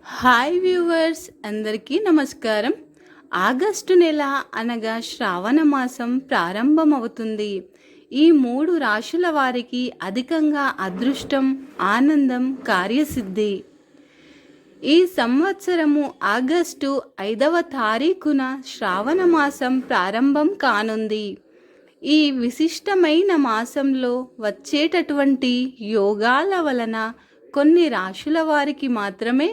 Hi viewers, అందరికీ నమస్కారం. August నెల అనగా శ్రావణ మాసం ప్రారంభమవుతుంది. ఈ 3 రాశుల వారికి అధికంగా అదృష్టం, ఆనందం, కార్యసిద్ధి. ఈ సంవత్సరము ఆగస్టు 5వ తారీఖున శ్రావణ మాసం ప్రారంభం కానుంది. ఈ విశిష్టమైన మాసంలో వచ్చేటటువంటి యోగాల వలన కొన్ని రాశుల వారికి మాత్రమే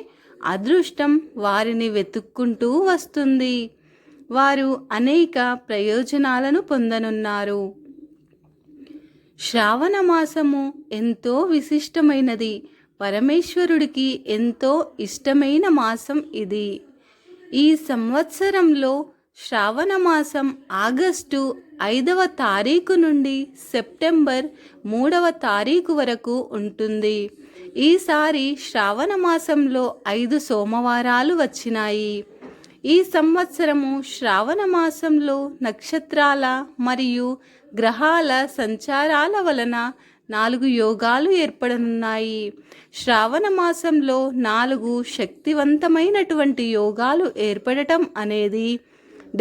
అదృష్టం వారిని వెతుక్కుంటూ వస్తుంది. వారు అనేక ప్రయోజనాలను పొందనున్నారు. శ్రావణ మాసము ఎంతో విశిష్టమైనది. పరమేశ్వరుడికి ఎంతో ఇష్టమైన మాసం ఇది. ఈ సంవత్సరంలో శ్రావణ మాసం ఆగస్టు 5వ తారీఖు నుండి సెప్టెంబర్ 3వ తారీఖు వరకు ఉంటుంది. ఈసారి శ్రావణ మాసంలో 5 సోమవారాలు వచ్చినాయి. ఈ సంవత్సరము శ్రావణ మాసంలో నక్షత్రాల మరియు గ్రహాల సంచారాల వలన 4 యోగాలు ఏర్పడనున్నాయి. శ్రావణ మాసంలో 4 శక్తివంతమైనటువంటి యోగాలు ఏర్పడటం అనేది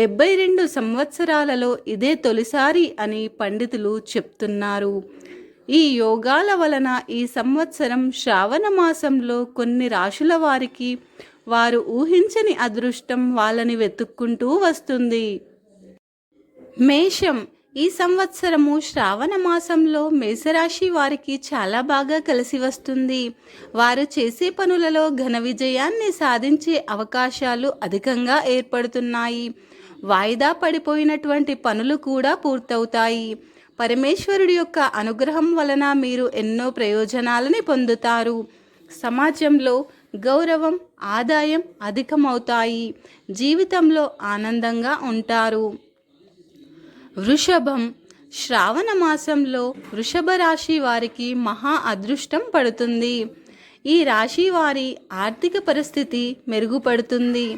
72 సంవత్సరాలలో ఇదే తొలిసారి అని పండితులు చెప్తున్నారు. ఈ యోగాల వలన ఈ సంవత్సరం శ్రావణ మాసంలో కొన్ని రాశుల వారికి వారు ఊహించని అదృష్టం వాళ్ళని వెతుక్కుంటూ వస్తుంది. మేషం. ఈ సంవత్సరము శ్రావణ మాసంలో మేషరాశి వారికి చాలా బాగా కలిసి వస్తుంది. వారు చేసే పనులలో ఘన విజయాన్ని సాధించే అవకాశాలు అధికంగా ఏర్పడుతున్నాయి. వాయిదా పడిపోయినటువంటి పనులు కూడా పూర్తవుతాయి. పరమేశ్వరుడి యొక్క అనుగ్రహం వలన మీరు ఎన్నో ప్రయోజనాలని పొందుతారు. సమాజంలో గౌరవం, ఆదాయం అధికమవుతాయి. జీవితంలో ఆనందంగా ఉంటారు. వృషభం. శ్రావణ మాసంలో వృషభ రాశి వారికి మహా అదృష్టం పడుతుంది. ఈ రాశి వారి ఆర్థిక పరిస్థితి మెరుగుపడుతుంది.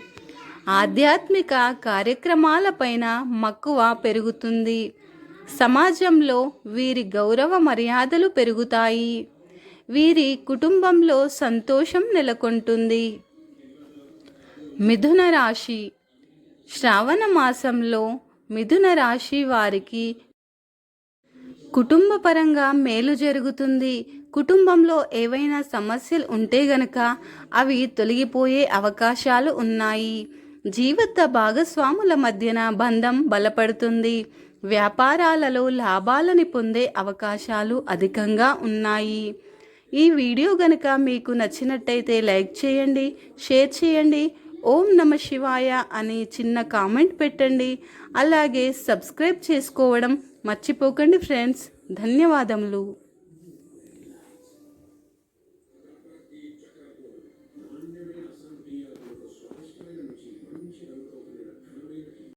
ఆధ్యాత్మిక కార్యక్రమాలపైన మక్కువ పెరుగుతుంది. సమాజంలో వీరి గౌరవ మర్యాదలు పెరుగుతాయి. వీరి కుటుంబంలో సంతోషం నెలకొంటుంది. మిథున రాశి. శ్రావణ మాసంలో మిథున రాశి వారికి కుటుంబపరంగా మేలు జరుగుతుంది. కుటుంబంలో ఏవైనా సమస్యలు ఉంటే గనక అవి తొలగిపోయే అవకాశాలు ఉన్నాయి. జీవిత భాగస్వాముల మధ్యన బంధం బలపడుతుంది. వ్యాపారాలలో లాభాలని పొందే అవకాశాలు అధికంగా ఉన్నాయి. ఈ వీడియో గనక మీకు నచ్చినట్టయితే లైక్ చేయండి, షేర్ చేయండి. ఓం నమ శివాయ అని చిన్న కామెంట్ పెట్టండి. అలాగే సబ్స్క్రైబ్ చేసుకోవడం మర్చిపోకండి ఫ్రెండ్స్. ధన్యవాదములు.